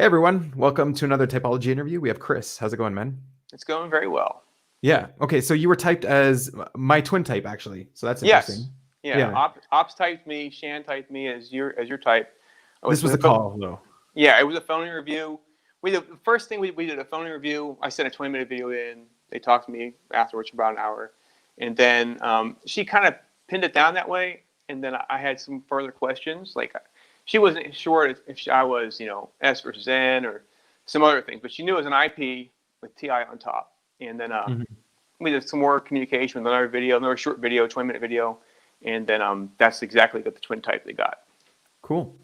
Hey everyone, welcome to another typology interview. We have Chris. How's it going, man? It's going very well. Yeah. Okay, so you were typed as my twin type actually. So that's Yes. interesting. Yeah. Yeah. Ops typed me. Shan typed me as your type. It This was was with the a phone. call though. Yeah, it was a phone review. The first thing we did a phone review. I sent a 20-minute video in. They talked to me afterwards for about an hour, and then she kind of pinned it down that way. And then I had some further questions. Like she wasn't sure if I was S versus N or some other things, but she knew it was an IP with TI on top. And then Mhm. we did some more communication with another short video, 20-minute video, and then that's exactly what the twin type they got. Cool.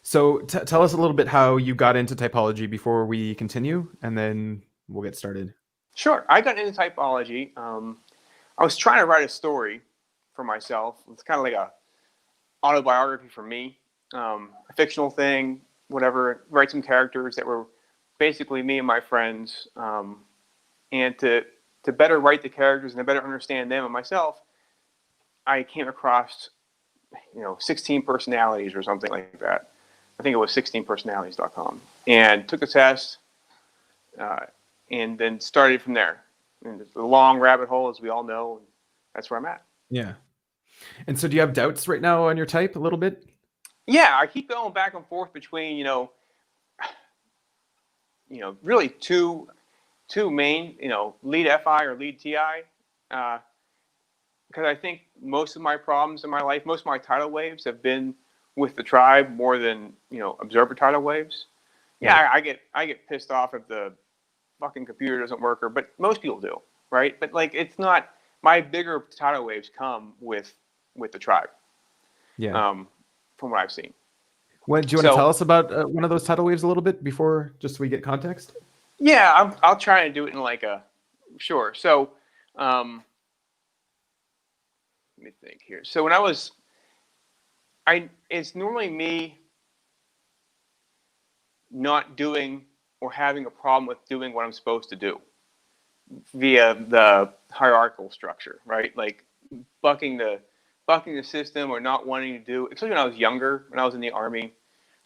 So tell us a little bit how you got into typology before we continue, and then we'll get started. Sure, I got into typology. I was trying to write a story for myself. It's kind of like a autobiography for me, a fictional thing, whatever. Write some characters that were basically me and my friends, and to better write the characters and to better understand them and myself, I came across 16 personalities or something like that. I think it was 16personalities.com, and took the test, uh, and then started from there. And it's a long rabbit hole, as we all know. And that's where I'm at. Yeah. And so do you have doubts right now on your type a little bit? Yeah, I keep going back and forth between really two main lead FI or lead TI. Because I think most of my problems in my life, most of my tidal waves have been with the tribe more than observer tidal waves. Yeah, Right. I get pissed off if the fucking computer doesn't work, but most people do, right? But like, it's not my bigger tidal waves come with the tribe, Yeah. um, from what I've seen. What do you want to tell So us about one of those tidal waves a little bit before, just so we get context? yeah, I'll try and do it in like a sure. So um, let me think here. So when it's normally me not doing or having a problem with doing what I'm supposed to do via the hierarchical structure, right? Like bucking the bucking the system or not wanting to do. Especially when I was younger, when I was in the army,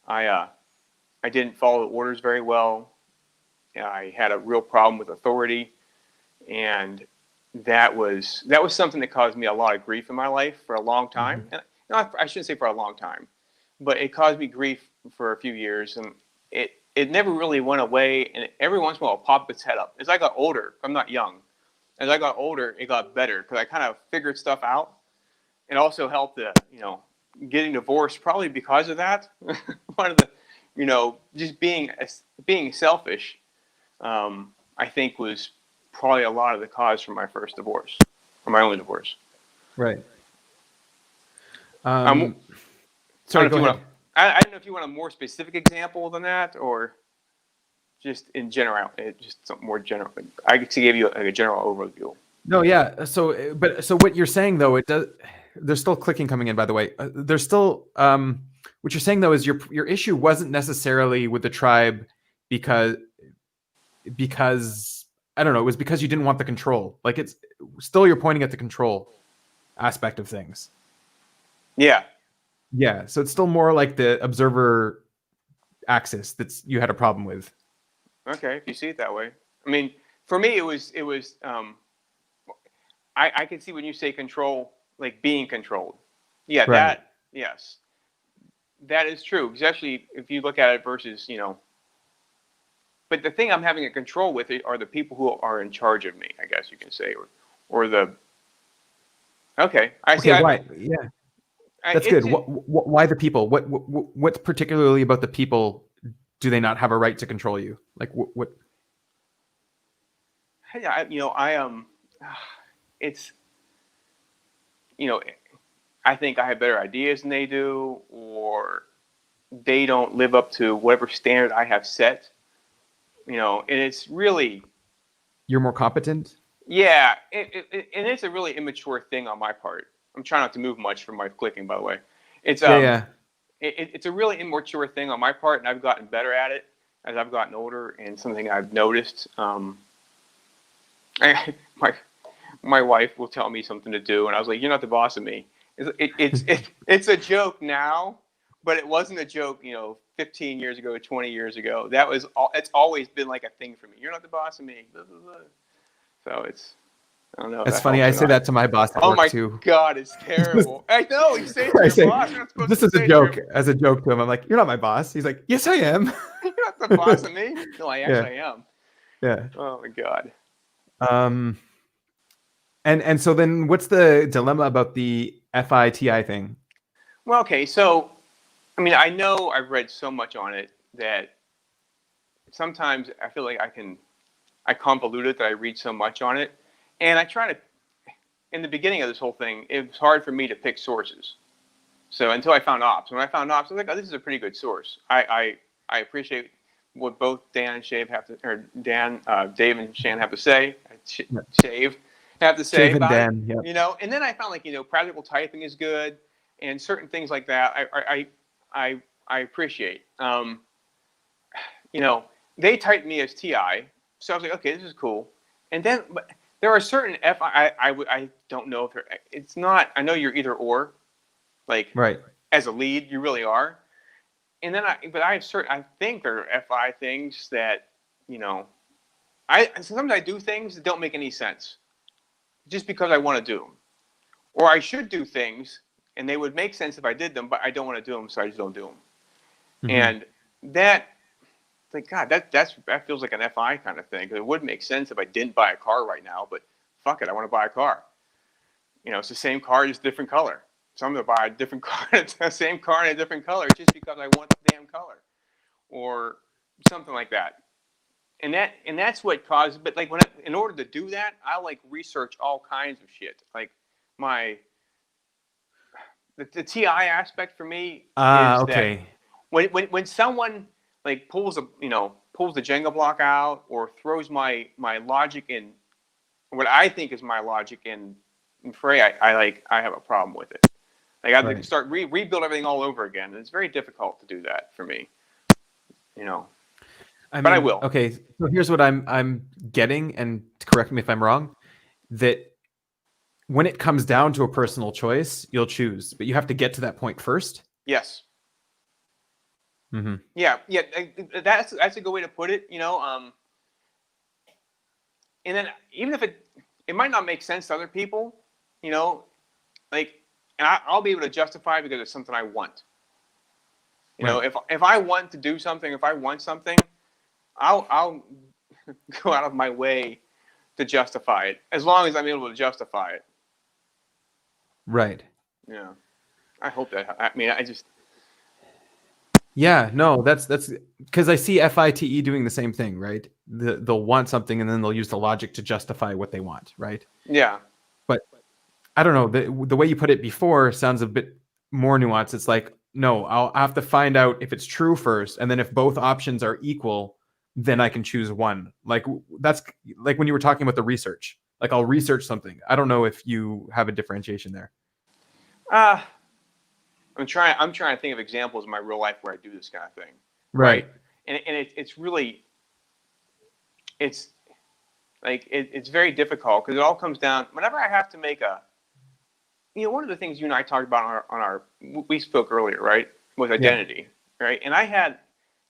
I didn't follow the orders very well. I had a real problem with authority, and that was something that caused me a lot of grief in my life for a long time. Mhm. And I shouldn't say for a long time, but it caused me grief for a few years, and it never really went away. And every once in a while, it popped its head up. As I got older, I'm not young. As I got older, it got better because I kind of figured stuff out. It also helped getting divorced probably because of that. One of the just being selfish, I think was probably a lot of the cause for my first divorce, or my only divorce. Right. Um, I don't Sorry, know if go you want ahead. to. I don't know if you want a more specific example than that, or just in general, just something more general. I could give you a general overview. No, yeah. So what you're saying though, it does. There's still clicking coming in, by the way. There's still what you're saying though is your issue wasn't necessarily with the tribe because because I don't know. It was because you didn't want the control. Like it's still you're pointing at the control aspect of things. Yeah. Yeah. So it's still more like the observer axis that's you had a problem with. Okay. If you see it that way, I mean, for me, it was. I can see when you say control, like being controlled. Yeah. Right. That yes, that is true. Especially if you look at it versus. But the thing I'm having a control with it are the people who are in charge of me. I guess you can say, or the. Okay. I see. Okay. Why? Yeah. That's good. It Why the people? What's particularly about the people do they not have a right to control you? Like what? yeah, I it's you know, I think I have better ideas than they do, or they don't live up to whatever standard I have set. And it's really, You're more competent? yeah, and it's a really immature thing on my part. I'm trying not to move much from my clicking, by the way. It's Yeah, yeah. it's a really immature thing on my part, and I've gotten better at it as I've gotten older. And something I've noticed, my my wife will tell me something to do, and I was like, "You're not the boss of me." It's a joke now, but it wasn't a joke, 15 years ago, 20 years ago. That was all. It's always been like a thing for me. You're not the boss of me. Blah, blah, blah. So it's, I don't know. It's funny. I say that to my boss at Oh work my too. God, it's terrible. I know. You say it to I your say boss. You're not supposed just to as a say joke, to your, to him. I'm like, "You're not my boss." He's like, "Yes, I am." you're not the boss of me. No, I Yeah, actually am. yeah. Oh my God. Um, and so then, what's the dilemma about the FITI thing? Well, okay. So, I mean, I know I've read so much on it that sometimes I feel like I convolute it, that I read so much on it. And I try to, in the beginning of this whole thing, it was hard for me to pick sources. So until I found Ops. When I found Ops, I was like, oh, this is a pretty good source. I appreciate what both Dan and Shave have to, or Dan, Dave and Shan have to say. Shave have to say Shave and about Dan, it. yeah. And then I found like, practical typing is good, and certain things like that I appreciate. They typed me as TI, so I was like, okay, this is cool. And then, but there are certain I don't know if it's not. I know you're either or, like Right. as a lead, you really are. And then I think there are FI things that, sometimes I do things that don't make any sense, just because I want to do them, or I should do things and they would make sense if I did them, but I don't want to do them, so I just don't do them. Mm-hmm. And that, like, God, that feels like an FI kind of thing. Because it would make sense if I didn't buy a car right now, but fuck it, I want to buy a car. It's the same car, just different color. So I'm going to buy a different car. It's the same car in a different color just because I want the damn color, or something like that. And that's what causes. But like in order to do that, I like research all kinds of shit. Like the TI aspect for me is Okay. that when someone like pulls the Jenga block out, or throws my logic in, what I think is my logic in Fray, I have a problem with it. Like I'd like to start rebuild everything all over again. And it's very difficult to do that for me. But I will. Okay, so here's what I'm getting, and correct me if I'm wrong, that when it comes down to a personal choice, you'll choose, but you have to get to that point first. Yes. Mm-hmm. Yeah. That's a good way to put it. And then even if it might not make sense to other people, like, and I'll be able to justify it because it's something I want. If I want to do something, if I want something, I'll go out of my way to justify it, as long as I'm able to justify it. Right. Yeah. I hope that. I mean, I just. Yeah. No, that's because I see FITE doing the same thing, right? They'll want something, and then they'll use the logic to justify what they want, right? Yeah. But I don't know. The way you put it before sounds a bit more nuanced. It's like, no, I'll have to find out if it's true first, and then if both options are equal, then I can choose one. Like that's like when you were talking about the research. Like I'll research something. I don't know if you have a differentiation there. I'm trying to think of examples in my real life where I do this kind of thing. Right. And it's really, it's like it's very difficult, because it all comes down whenever I have to make one of the things you and I talked about we spoke earlier, right, was identity, right? And I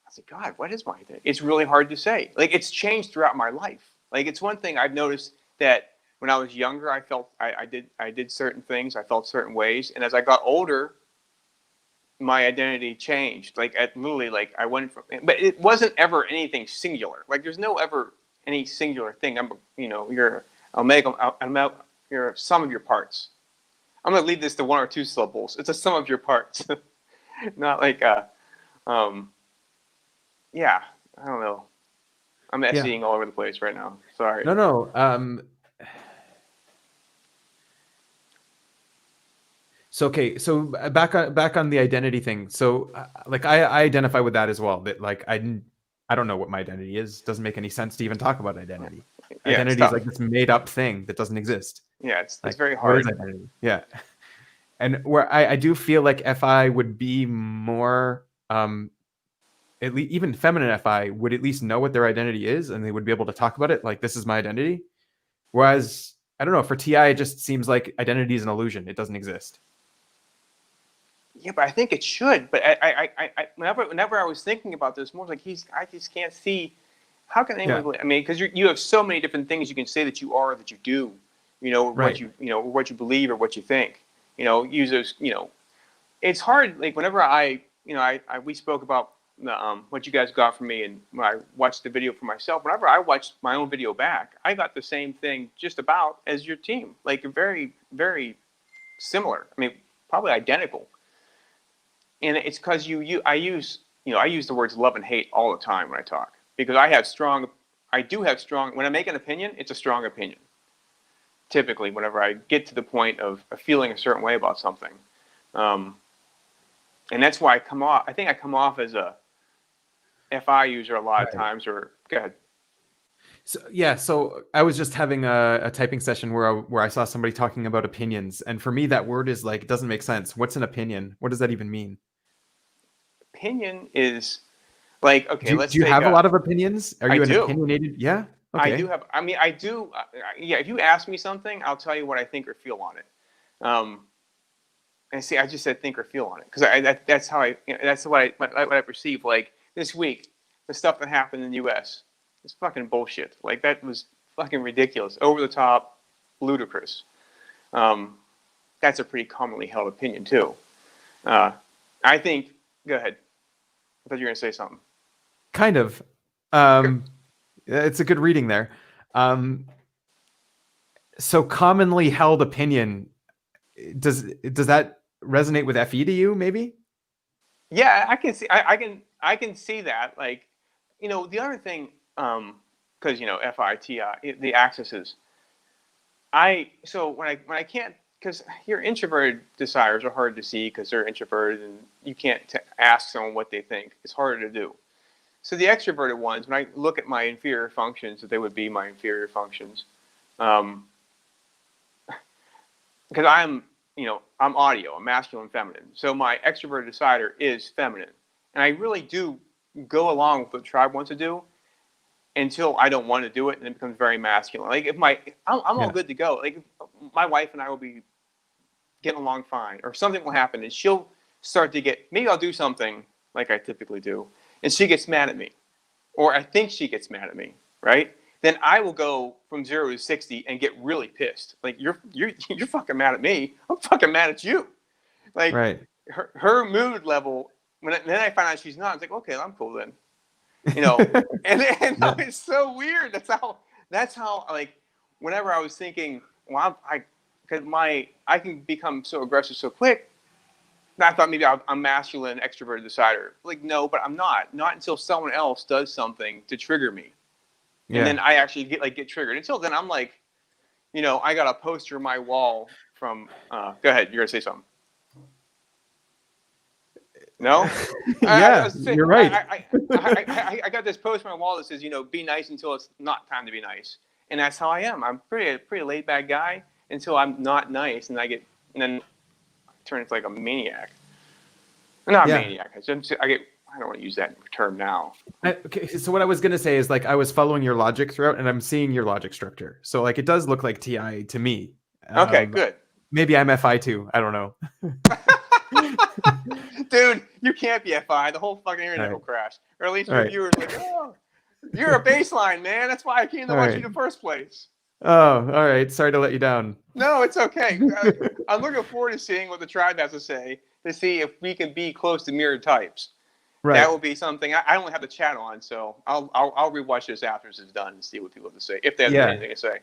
was like, God, what is my identity? It's really hard to say. Like, it's changed throughout my life. Like, it's one thing I've noticed that when I was younger, I felt I did certain things, I felt certain ways, and as I got older, my identity changed. Like, I went from, but it wasn't ever anything singular. Like, there's no ever any singular thing. You're you're a sum of your parts. I'm gonna leave this to one or two syllables. It's a sum of your parts, not like yeah. I don't know. I'm SEing all over the place right now. Sorry. No. So back on the identity thing. So like I identify with that as well. That like I don't know what my identity is. Doesn't make any sense to even talk about identity. Yeah, identity is like this made up thing that doesn't exist. Yeah, it's like, very hard. What is identity? Yeah. And where I do feel like FI would be more at least even feminine FI would at least know what their identity is, and they would be able to talk about it. Like, this is my identity. Whereas I don't know, for TI, it just seems like identity is an illusion. It doesn't exist. yeah, but I think it should. But whenever I was thinking about this more, like I just can't see how can anyone. Yeah. I mean, because you have so many different things you can say that you are, that you do, Right. what you believe or what you think, use those, it's hard. Like whenever we spoke about what you guys got from me, and when I watched the video for myself, whenever I watched my own video back, I got the same thing just about as your team, like very, very similar. I mean, probably identical. And it's because I use the words love and hate all the time when I talk, because I do have strong, when I make an opinion, it's a strong opinion. Typically, whenever I get to the point of feeling a certain way about something. And that's why I think I come off as a FI user a lot of Right. times, or go ahead. So yeah, so I was just having a typing session where I saw somebody talking about opinions, and for me that word is like, it doesn't make sense. What's an opinion? What does that even mean? Opinion is like, okay, let's Do you take have a lot of opinions? Are I you an do. opinionated? Yeah. I do Okay. have, I mean, I do. Yeah, if you ask me something, I'll tell you what I think or feel on it. Um, and see, I just said think or feel on it, because that's how that's what I perceive. Like this week, the stuff that happened in the U.S. is fucking bullshit. Like that was fucking ridiculous, over the top, ludicrous. Um, that's a pretty commonly held opinion too. Uh, I think. Go ahead. I thought you were gonna say something. Kind of. Go. Um, it's a good reading there. Um, so commonly held opinion, does that resonate with FE to you? Maybe. Yeah, I can see. I can see that. Like, the other thing, because FITI, the axis is. So when I can't, because your introverted desires are hard to see because they're introverted, and you can't ask someone what they think. It's harder to do. So the extroverted ones, when I look at my inferior functions, that they would be my inferior functions, um, because I'm audio, I'm masculine, feminine. So my extroverted decider is feminine, and I really do go along with what the tribe wants to do until I don't want to do it, and it becomes very masculine. Like I'm all Yeah. good to go. Like my wife and I will be getting along fine, or something will happen, and she'll start to maybe I'll do something like I typically do, and she gets mad at me, or I think she gets mad at me, right? Then I will go from 0 to 60 and get really pissed. Like you're fucking mad at me. I'm fucking mad at you. Like Right. her mood level. Then I find out she's not. It's like, okay, I'm cool then. You know, and Yeah. it's so weird. That's how like whenever I was thinking, well, because I can become so aggressive so quick. I thought maybe I'm masculine, extroverted decider. Like no, but I'm not. Not until someone else does something to trigger me, and Yeah. then I actually get triggered. Until then, I'm like, I got a poster on my wall from. Go ahead, you're gonna say something. No, I Yeah. was saying You're right. I got this poster on my wall that says, be nice until it's not time to be nice, and that's how I am. I'm pretty laid back guy until I'm not nice, and then I turn into like a maniac. Not Yeah. maniac. I don't want to use that term now. Okay, so what I was gonna say is like I was following your logic throughout, and I'm seeing your logic structure. So like it does look like TI to me. Okay, Um, good. maybe I'm FI too. I don't know. Dude, you can't be FI. The whole fucking All internet will right. crash. Or at least All your right. viewers are like, oh, you're a baseline, man. That's why I came to All watch you right. in the first place. Oh, all right. Sorry to let you down. No, it's okay. I'm looking forward to seeing what the tribe has to say to see if we can be close to mirrored types. That Right. will be something I only have the chat on, so I'll rewatch this after this is done and see what people have to say, if they have Yeah. anything to say.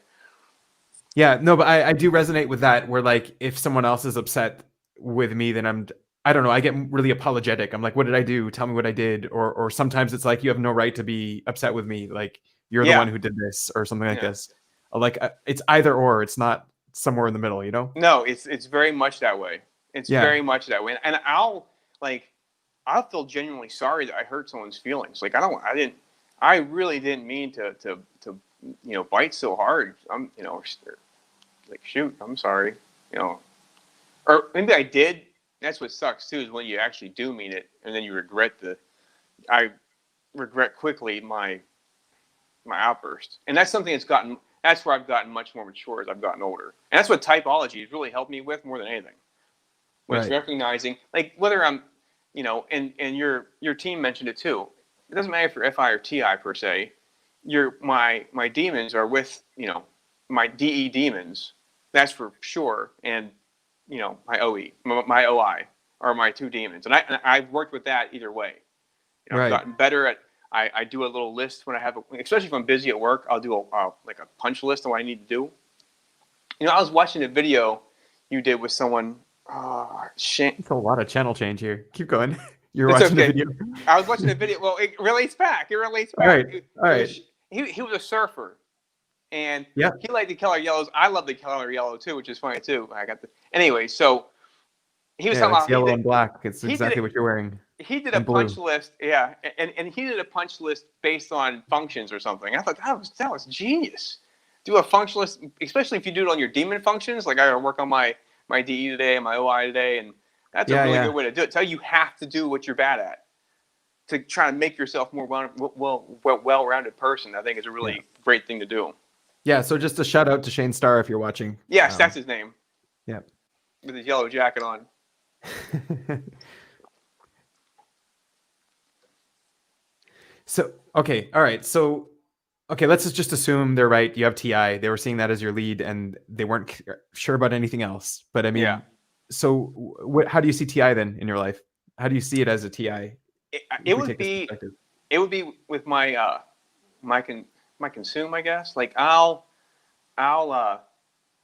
Yeah. No, but I do resonate with that. Where like if someone else is upset with me, then I don't know. I get really apologetic. I'm like, what did I do? Tell me what I did. Or sometimes it's like you have no right to be upset with me. Like you're the Yeah, one who did this or something like yeah. this. Like it's either or. It's not somewhere in the middle. No, it's very much that way. It's Yeah. very much that way, and I'll feel genuinely sorry that I hurt someone's feelings. Like I really didn't mean to bite so hard. Like shoot, I'm sorry, or maybe I did. That's what sucks too, is when you actually do mean it and then you I regret quickly my outburst, and that's where I've gotten much more mature as I've gotten older, and that's what typology has really helped me with more than anything. when it's Right. recognizing, like whether I'm, and your team mentioned it too. It doesn't matter if you're FI or TI per se. My demons are with my DE demons. That's for sure, and my OE, my OI are my two demons, and I've worked with that either way. I've Right. gotten better at. I do a little list when I have, especially if I'm busy at work. I'll do like a punch list of what I need to do. I was watching a video you did with someone. Shit. It's a lot of channel change here. Keep going. You're That's watching the okay. video. I was watching a video. Well, it relates back. It relates All right. back. All right. He was a surfer, and Yeah. he liked the color yellows. I love the color yellow too, which is funny too. Anyway. So he was Yeah. talking It's about yellow and black. It's he did exactly it. what you're wearing. He did a And blue. punch list, yeah, and he did a punch list based on functions or something. I thought that was genius. Do a function list, especially if you do it on your demon functions. Like I gotta work on my DE today and my OI today, and that's a really good way to do it. Tell you have to do what you're bad at to try to make yourself more well-rounded person. I think is a really great thing to do. Yeah. So just a shout out to Shane Starr if you're watching. Yes, that's his name. Yeah. With his yellow jacket on. So, okay. All right. So, okay, let's just assume they're right. You have TI. They were seeing that as your lead and they weren't sure about anything else. But I mean, so how do you see TI then in your life? How do you see it as a TI? It would be with my my consume, I guess. Like I'll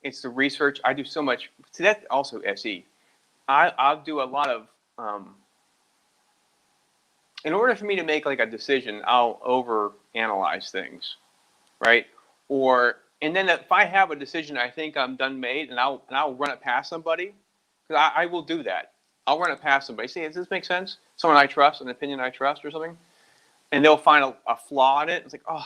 it's the research. I do so much. See, that's also SE. I'll do a lot of in order for me to make like a decision, I'll over analyze things, right? And then if I have a decision I think I'm done made, and I'll run it past somebody, because I will do that. I'll run it past somebody. See, does this make sense? Someone I trust, an opinion I trust, or something, and they'll find a flaw in it. It's like, oh,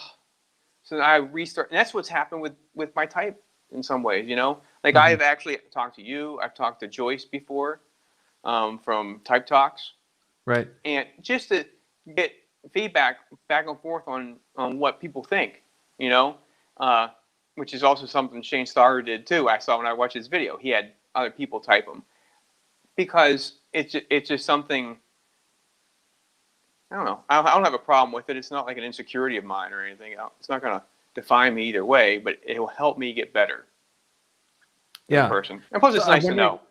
so then I restart, and that's what's happened with my type in some ways. Like I've actually talked to you. I've talked to Joyce before, from Type Talks. Right. And just to get feedback back and forth on what people think, which is also something Shane Starr did too. I saw when I watched his video. He had other people type them because it's just something. I don't know. I don't have a problem with it. It's not like an insecurity of mine or anything. It's not going to define me either way, but it will help me get better. Yeah. Person. And plus, it's nice to know.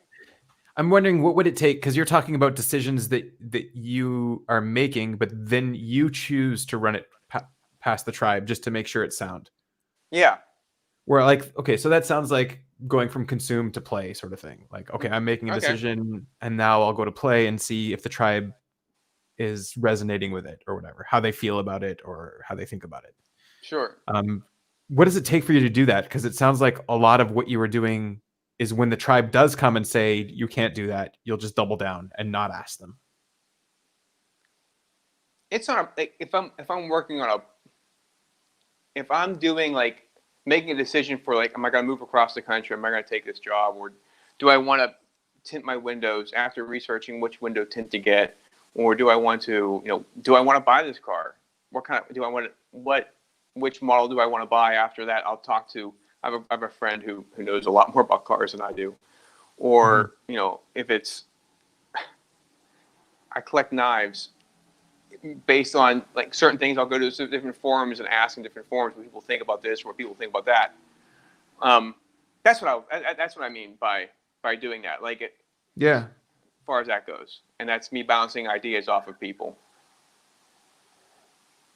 I'm wondering what would it take, because you're talking about decisions that you are making, but then you choose to run it past the tribe just to make sure it's sound. Yeah. Where like, okay, so that sounds like going from consume to play sort of thing. Like, okay, I'm making a decision and now I'll go to play and see if the tribe is resonating with it or whatever, how they feel about it or how they think about it. Sure. What does it take for you to do that? Because it sounds like a lot of what you were doing is when the tribe does come and say, you can't do that, you'll just double down and not ask them. It's not if I'm working on if I'm doing like making a decision for like, am I going to move across the country? Am I going to take this job? Or do I want to tint my windows after researching which window tint to get? Or do I want to, do I want to buy this car? What kind of, do I want to, which model do I want to buy after that? I'll talk to, I have a friend who knows a lot more about cars than I do. Or, if it's, I collect knives based on like certain things, I'll go to different forums and ask in different forums what people think about this or what people think about that. That's what I mean by doing that. Like it, yeah, as far as that goes. And that's me bouncing ideas off of people.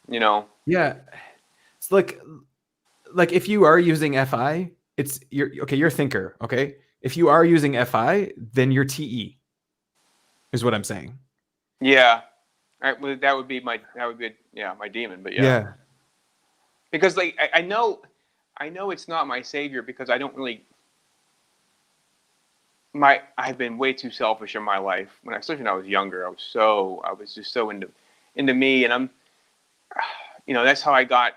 Yeah. It's like if you are using FI, you're a thinker. Okay. If you are using FI, then you're TE is what I'm saying. Yeah. All right, well, that would be my demon, but yeah. Because like I know it's not my savior because I don't really I've been way too selfish in my life. Especially when I was younger, I was just so into me, and I'm that's how I got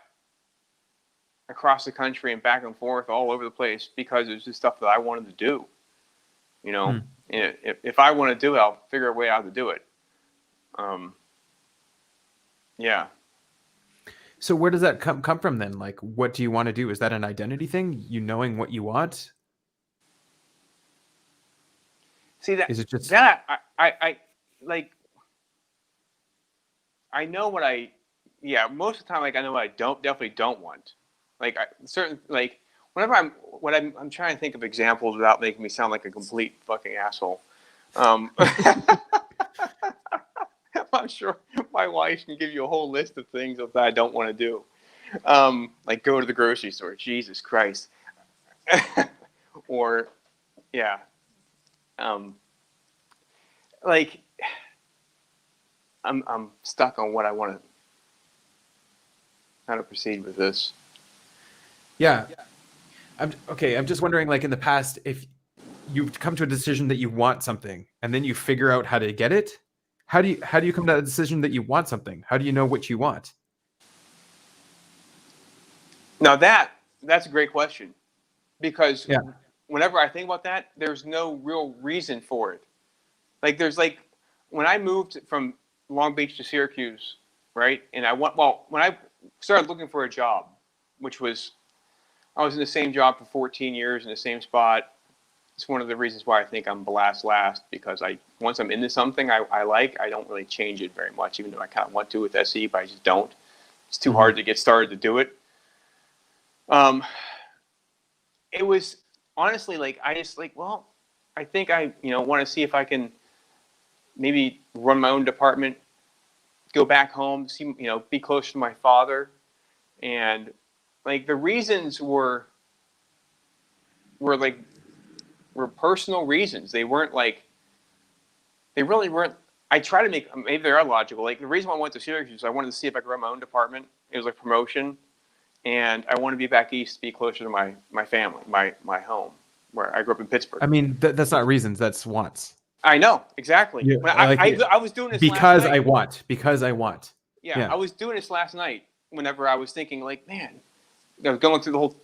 across the country and back and forth all over the place because it was just stuff that I wanted to do. And if I want to do it, I'll figure a way out to do it. Yeah. So where does that come from then? Like, what do you want to do? Is that an identity thing? You knowing what you want? See that Is it just that I like I know what yeah, most of the time, like I know what I definitely don't want. Like certain, like whenever I'm trying to think of examples without making me sound like a complete fucking asshole. I'm sure my wife can give you a whole list of things that I don't want to do. Like go to the grocery store, Jesus Christ. Or yeah. Um, like I'm stuck on what I want to, how to proceed with this. yeah? I'm just wondering, like in the past, if you've come to a decision that you want something and then you figure out how to get it, how do you come to a decision that you want something? How do you know what you want? Now that's a great question, because Yeah. whenever I think about that, there's no real reason for it. Like there's like when I moved from Long Beach to Syracuse, right? And when I started looking for a job, which was I was in the same job for 14 years in the same spot. It's one of the reasons why I think I'm last, because once I'm into something I like, I don't really change it very much, even though I kind of want to with SE, but I just don't. It's too hard to get started to do it. It was honestly like I just like, well, I think I want to see if I can maybe run my own department, go back home, see be close to my father, and like the reasons were like were personal reasons. They weren't like they really weren't. I try to make maybe they are logical. Like the reason why I went to Syracuse is I wanted to see if I could run my own department. It was like promotion, and I wanted to be back east to be closer to my family, my home, where I grew up in Pittsburgh. I mean, that's not reasons. That's wants. I know exactly. Yeah, But like I was doing this last because night. because I want. Yeah, Yeah. I was doing this last night. Whenever I was thinking, like, man, I was going through the whole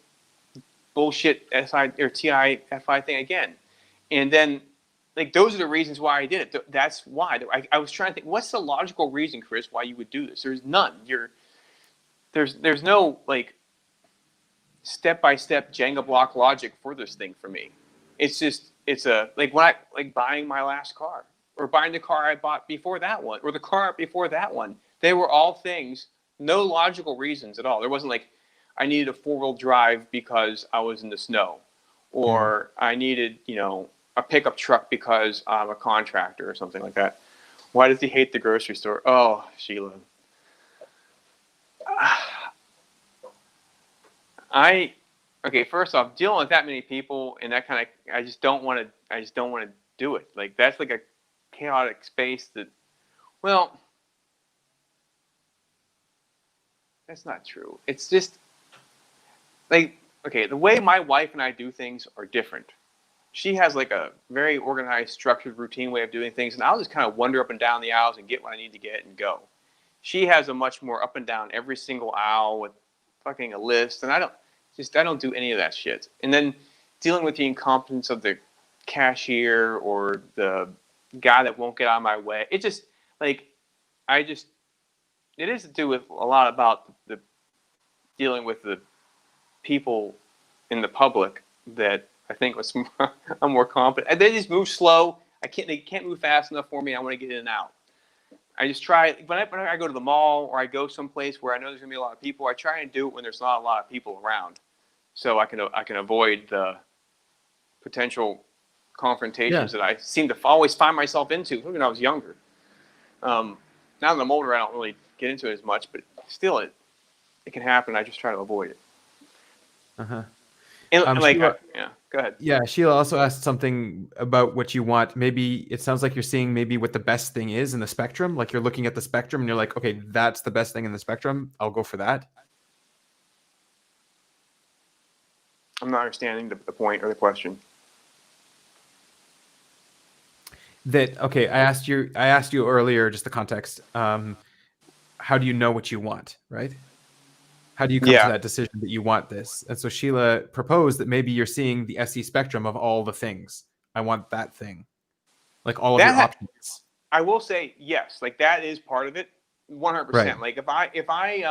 bullshit SI or TIFI thing again, and then like those are the reasons why I did it. That's why I was trying to think. What's the logical reason, Chris, why you would do this? There's none. There's no like step-by-step Jenga block logic for this thing for me. It's just it's a like when I like buying my last car or buying the car I bought before that one or the car before that one. They were all things, no logical reasons at all. There wasn't like I needed a 4-wheel drive because I was in the snow, or I needed a pickup truck because I'm a contractor or something like that. Why does he hate the grocery store? Oh, Sheila. Okay, first off, dealing with that many people and that kind of I just don't want to do it. Like that's like a chaotic space that well, that's not true. It's just like okay, the way my wife and I do things are different. She has like a very organized, structured, routine way of doing things, and I'll just kind of wander up and down the aisles and get what I need to get and go. She has a much more up and down every single aisle with fucking a list, and I don't do any of that shit. And then dealing with the incompetence of the cashier or the guy that won't get out of my way. It just like it is to do with a lot about the dealing with the people in the public that I think was more, I'm more competent. And they just move slow. They can't move fast enough for me. I want to get in and out. I just try when I go to the mall or I go someplace where I know there's gonna be a lot of people. I try and do it when there's not a lot of people around, so I can avoid the potential confrontations that I seem to always find myself into when I was younger. Now that I'm older, I don't really get into it as much, but still, it can happen. I just try to avoid it. Uh-huh. And like, Sheila, yeah, go ahead. yeah, Sheila also asked something about what you want. Maybe it sounds like you're seeing maybe what the best thing is in the spectrum. Like you're looking at the spectrum and you're like, okay, that's the best thing in the spectrum. I'll go for that. I'm not understanding the point or the question. Okay, I asked you earlier, just the context. How do you know what you want, right? How do you come to that decision that you want this? And so Sheila proposed that maybe you're seeing the SE spectrum of all the things. I want that thing, like all of your options. I will say yes, like that is part of it, 100%. Right. Like if I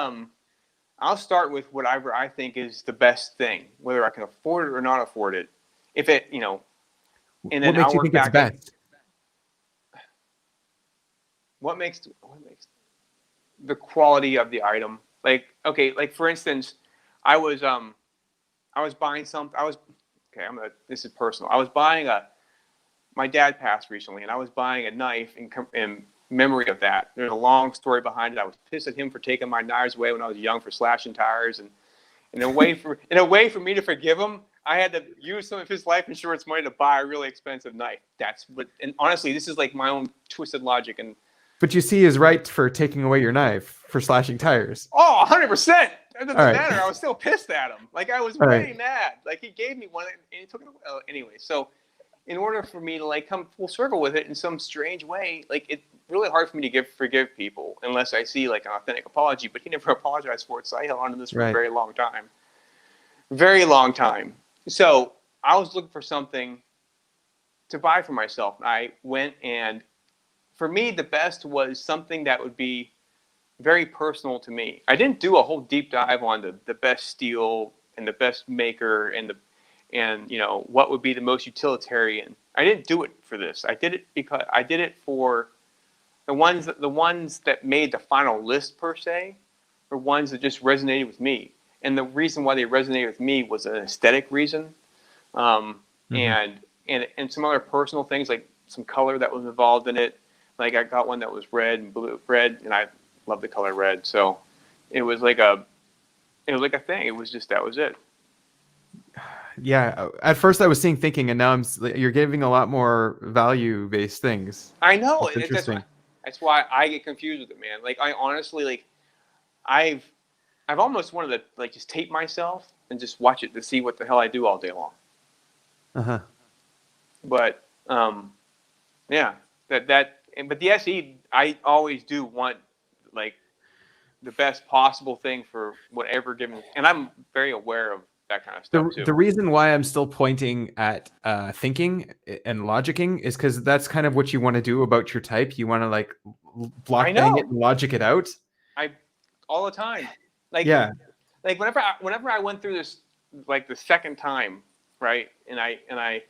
I'll start with whatever I think is the best thing, whether I can afford it or not afford it. If it, and then what makes I'll you work think it's back. best? what makes the quality of the item. Like, okay, like for instance, I was buying something. This is personal. I was buying my dad passed recently, and I was buying a knife in memory of that. There's a long story behind it. I was pissed at him for taking my knives away when I was young for slashing tires, and in a way for me to forgive him, I had to use some of his life insurance money to buy a really expensive knife. And honestly, this is like my own twisted logic. And But you see his right for taking away your knife for slashing tires. 100%. It doesn't All right. matter. I was still pissed at him. Like, I was All really right. mad. Like, he gave me one and he took it away. Anyway, so in order for me to like come full circle with it in some strange way, like, it's really hard for me to forgive people unless I see like an authentic apology. But he never apologized for it, so I held on to this for a Right. very long time. Very long time. So I was looking for something to buy for myself. I went, and for me, the best was something that would be very personal to me. I didn't do a whole deep dive on the best steel and the best maker and what would be the most utilitarian. I didn't do it for this. I did it because I did it for the ones that made the final list per se, were ones that just resonated with me. And the reason why they resonated with me was an aesthetic reason, and some other personal things, like some color that was involved in it. Like, I got one that was red, and I love the color red. So it was like a thing. It was just, that was it. Yeah. At first, I was thinking, and now you're giving a lot more value-based things. I know. That's interesting. That's why I get confused with it, man. Like, I honestly, like, I've almost wanted to like just tape myself and just watch it to see what the hell I do all day long. But yeah, but the SE, I always do want like the best possible thing for whatever given, and I'm very aware of that kind of stuff too. The reason why I'm still pointing at thinking and logicking is because that's kind of what you want to do about your type. You want to like block bang it and logic it out. All the time. Like, yeah. Like whenever I went through this, like the second time, right? And I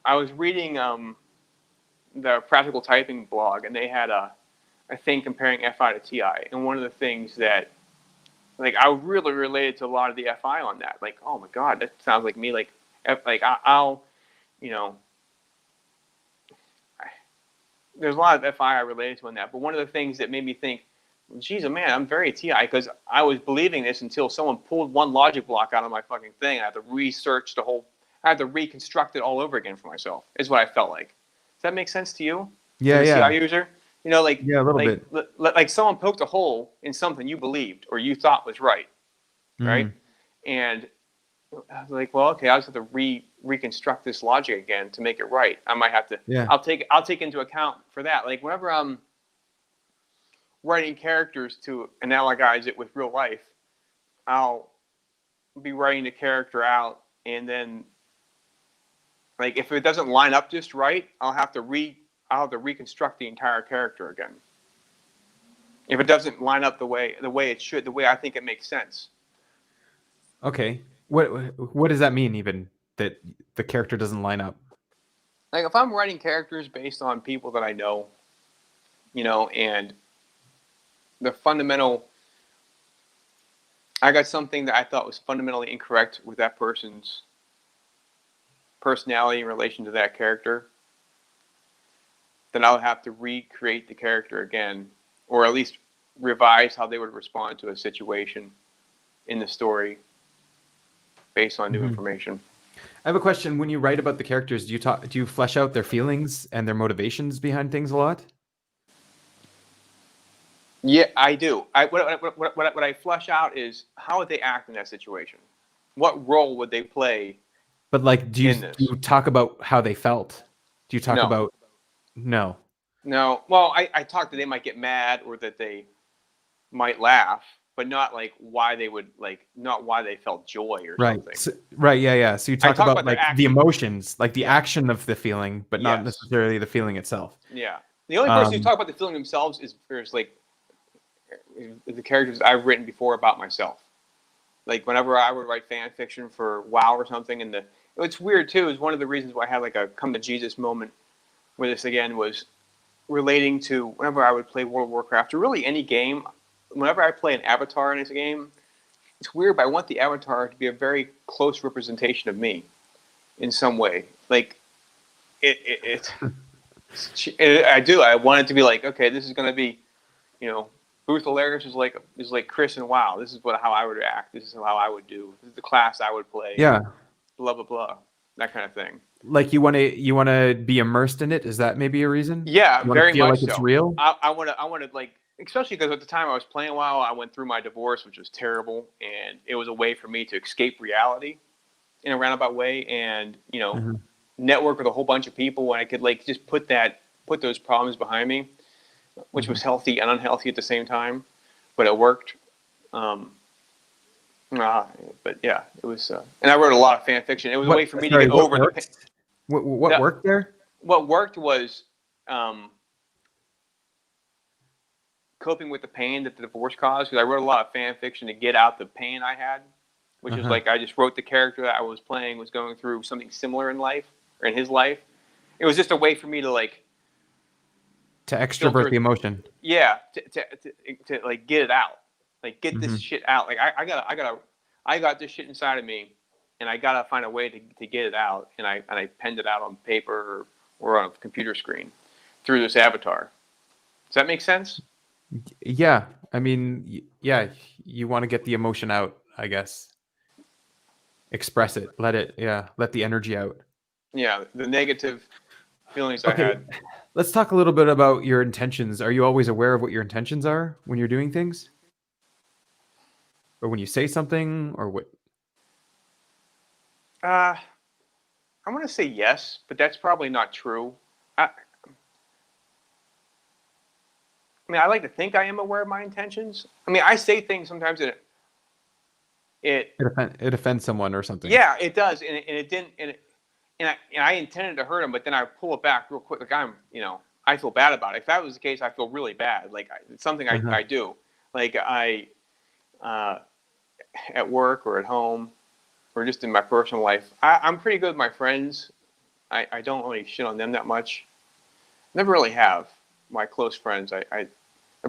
was reading the Practical Typing blog, and they had a thing comparing FI to TI, and one of the things that, like, I really related to a lot of the FI on that. Like, oh my God, that sounds like me. Like, there's a lot of FI I related to on that. But one of the things that made me think, geez, man, I'm very TI, because I was believing this until someone pulled one logic block out of my fucking thing. I had to reconstruct it all over again for myself, is what I felt like. Does that make sense to you? Yeah, as a yeah. TI user? Like, yeah, a little bit. Like someone poked a hole in something you believed or you thought was right, right? And I was like, well, okay, I just have to reconstruct this logic again to make it right. I might have to. Yeah. I'll take into account for that. Like, whenever I'm writing characters to analogize it with real life, I'll be writing the character out, and then, like, if it doesn't line up just right, I'll have to reconstruct the entire character again. If it doesn't line up the way it should, the way I think it makes sense. Okay. What does that mean, even, that the character doesn't line up? Like, if I'm writing characters based on people that I know, and the fundamental, I got something that I thought was fundamentally incorrect with that person's personality in relation to that character, then I'll have to recreate the character again, or at least revise how they would respond to a situation in the story based on new information. I have a question. When you write about the characters, do you flesh out their feelings and their motivations behind things a lot? Yeah, I do. What I flesh out is, how would they act in that situation? What role would they play? But, like, do you talk about how they felt? Do you talk about... No. Well, I talk that they might get mad or that they might laugh, but not like why they would, like, not why they felt joy or something. So, yeah. So you talk about like the emotions, like the action of the feeling, but not necessarily the feeling itself. Yeah. The only person who talk about the feeling themselves is like the characters I've written before about myself. Like, whenever I would write fan fiction for WoW or something, and it's weird too, is one of the reasons why I had like a come to Jesus moment with this again was, relating to whenever I would play World of Warcraft or really any game. Whenever I play an avatar in this game, it's weird, but I want the avatar to be a very close representation of me in some way. Like I do. I want it to be like, okay, this is going to be, you know, Booth Hilarious is like Chris and WoW. This is how I would act. This is how I would do. This is the class I would play. Yeah. Blah blah blah. That kind of thing. Like you want to be immersed in it. Is that maybe a reason? Yeah, You want to very feel much like it's so. real? I want to like, especially because at the time I was playing WoW, I went through my divorce, which was terrible, and it was a way for me to escape reality in a roundabout way, and network with a whole bunch of people, and I could like just put those problems behind me, which was healthy and unhealthy at the same time, but it worked. But yeah, it was, and I wrote a lot of fan fiction. It was a way for me to get over the pain. What worked there? What worked was coping with the pain that the divorce caused, because I wrote a lot of fan fiction to get out the pain I had, which was like I just wrote the character that I was playing was going through something similar in life or in his life. It was just a way for me to like extrovert the emotion. Yeah, to like get it out, like get this shit out. Like I got this shit inside of me, and I gotta find a way to get it out. And I penned it out on paper or on a computer screen through this avatar. Does that make sense? Yeah, I mean, yeah, you want to get the emotion out, I guess. Express it, let the energy out. Yeah, the negative feelings I had. Let's talk a little bit about your intentions. Are you always aware of what your intentions are when you're doing things? Or when you say something, or what? I want to say yes, but that's probably not true. I mean, I like to think I am aware of my intentions. I mean, I say things sometimes that it offends someone or something. Yeah, it does, and it didn't, and I intended to hurt him, but then I pull it back real quick. Like I feel bad about it. If that was the case, I feel really bad. Like it's something I do. Like at work or at home or just in my personal life, I'm pretty good with my friends. I don't really shit on them that much. Never really have. My close friends. The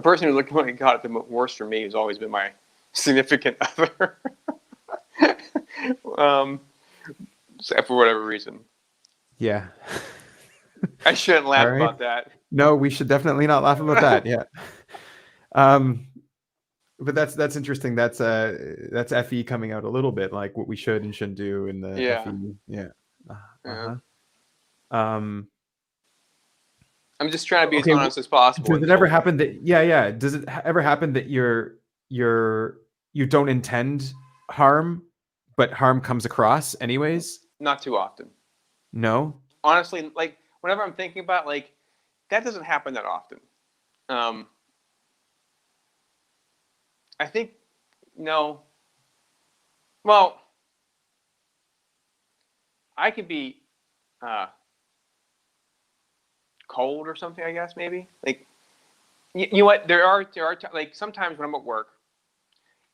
person who really got it the worst for me has always been my significant other. For whatever reason. Yeah. I shouldn't laugh about that. No, we should definitely not laugh about that. Yeah. But that's interesting. That's FE coming out a little bit, like what we should and shouldn't do in the FE. Yeah. I'm just trying to be as honest as possible. Does it ever happen that Does it ever happen that you don't intend harm, but harm comes across anyways? Not too often. No? Honestly, like whenever I'm thinking about like that doesn't happen that often. I think no. Well, I could be cold or something, I guess, maybe. Like you know what? There are like sometimes when I'm at work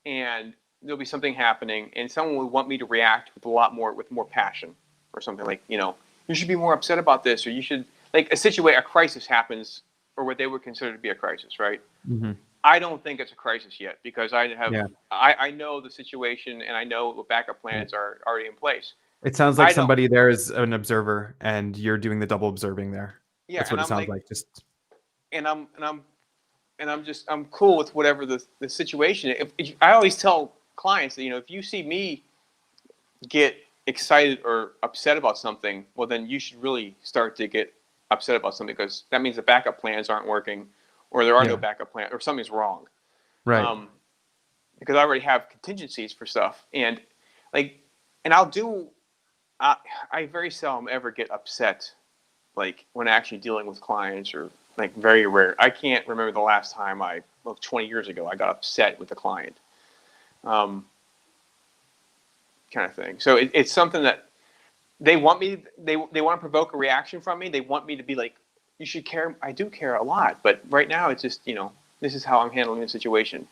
and there'll be something happening and someone would want me to react with more passion or something like, you should be more upset about this, or you should, like a crisis happens, or what they would consider to be a crisis, right? Mm-hmm. I don't think it's a crisis yet because I know the situation and I know what backup plans are already in place. It sounds like somebody there is an observer and you're doing the double observing there. Yeah, that's what it sounds like. I'm cool with whatever the situation. If I always tell clients that if you see me get excited or upset about something, well then you should really start to get upset about something, because that means the backup plans aren't working, or there are no backup plans, or something's wrong. Right. Because I already have contingencies for stuff, and I very seldom ever get upset, like when actually dealing with clients, or like very rare. I can't remember the last time 20 years ago, I got upset with a client. Kind of thing. So it's something that they want me. They want to provoke a reaction from me. They want me to be like, you should care. I do care a lot, but right now it's just this is how I'm handling the situation.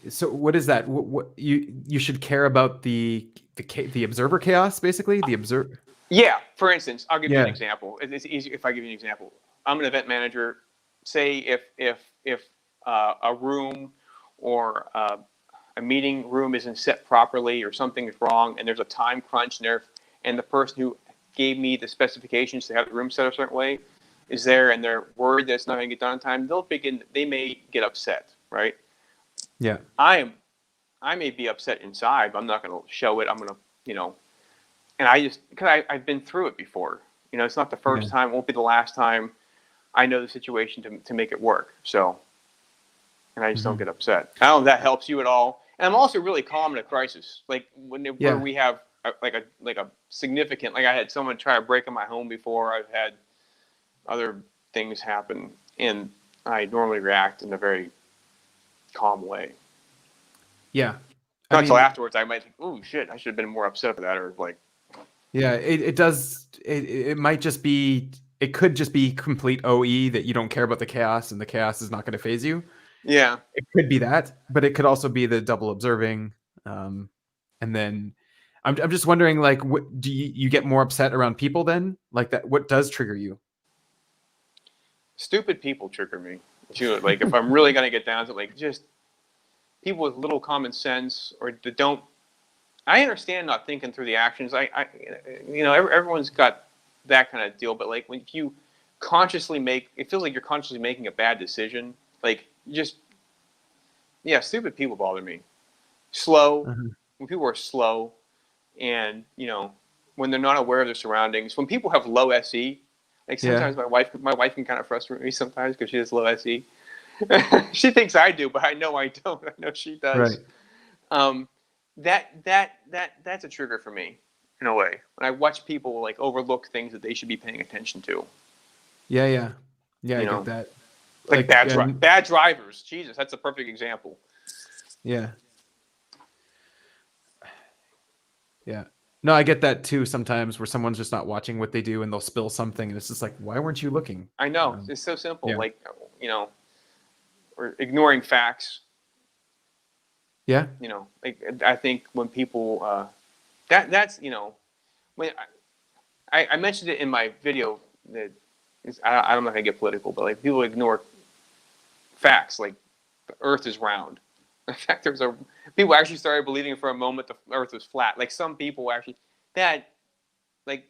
So what is that? What you should care about the observer chaos, basically the observer. Yeah. For instance, I'll give you an Yeah. example. It's easy if I give you an example. I'm an event manager. Say if a room or a meeting room isn't set properly or something is wrong and there's a time crunch and the person who gave me the specifications to have the room set a certain way is there and they're worried that it's not going to get done on time, they may get upset, right? Yeah. I may be upset inside, but I'm not going to show it. I'm going to, and I just, because I've been through it before. It's not the Yeah. first time, won't be the last time. I know the situation to make it work. So, and I just don't Hmm. get upset. I don't know if that helps you at all. And I'm also really calm in a crisis, like where Yeah. we have like a significant, like I had someone try to break in my home before. I've had other things happen, and I normally react in a very calm way. Yeah. I Not until mean, afterwards, I might think, "Oh shit, I should have been more upset for that," or like, yeah, it does. It might just be. It could just be complete OE that you don't care about the chaos, and the chaos is not going to phase you. yeah. It could be that, but it could also be the double observing. Um, and then I'm just wondering, like, what do you get more upset around people then? Like that, what does trigger you? Stupid people trigger me too. Like if I'm really gonna get down to like just people with little common sense or that don't. I understand not thinking through the actions. Everyone's got that kind of deal. But like when you consciously it feels like you're consciously making a bad decision. Like yeah, stupid people bother me. Slow, Uh-huh. when people are slow, and when they're not aware of their surroundings. When people have low SE, like Yeah, sometimes my wife can kind of frustrate me sometimes because she has low SE. She thinks I do, but I know I don't. I know she right. does. Um, that's a trigger for me in a way. When I watch people like overlook things that they should be paying attention to, Yeah, yeah, yeah. I you get know, that. like Like, bad drivers. Jesus, that's a perfect example. yeah, yeah. No, I get that too. Sometimes where someone's just not watching what they do, and they'll spill something, and it's just like, why weren't you looking? I know Um, it's so simple. yeah, Like or ignoring facts. yeah, Like I think when people that's when I mentioned it in my video that I'm not gonna get political, but like people ignore facts like the Earth is round. In fact, people actually started believing for a moment the Earth was flat. Like some people actually that like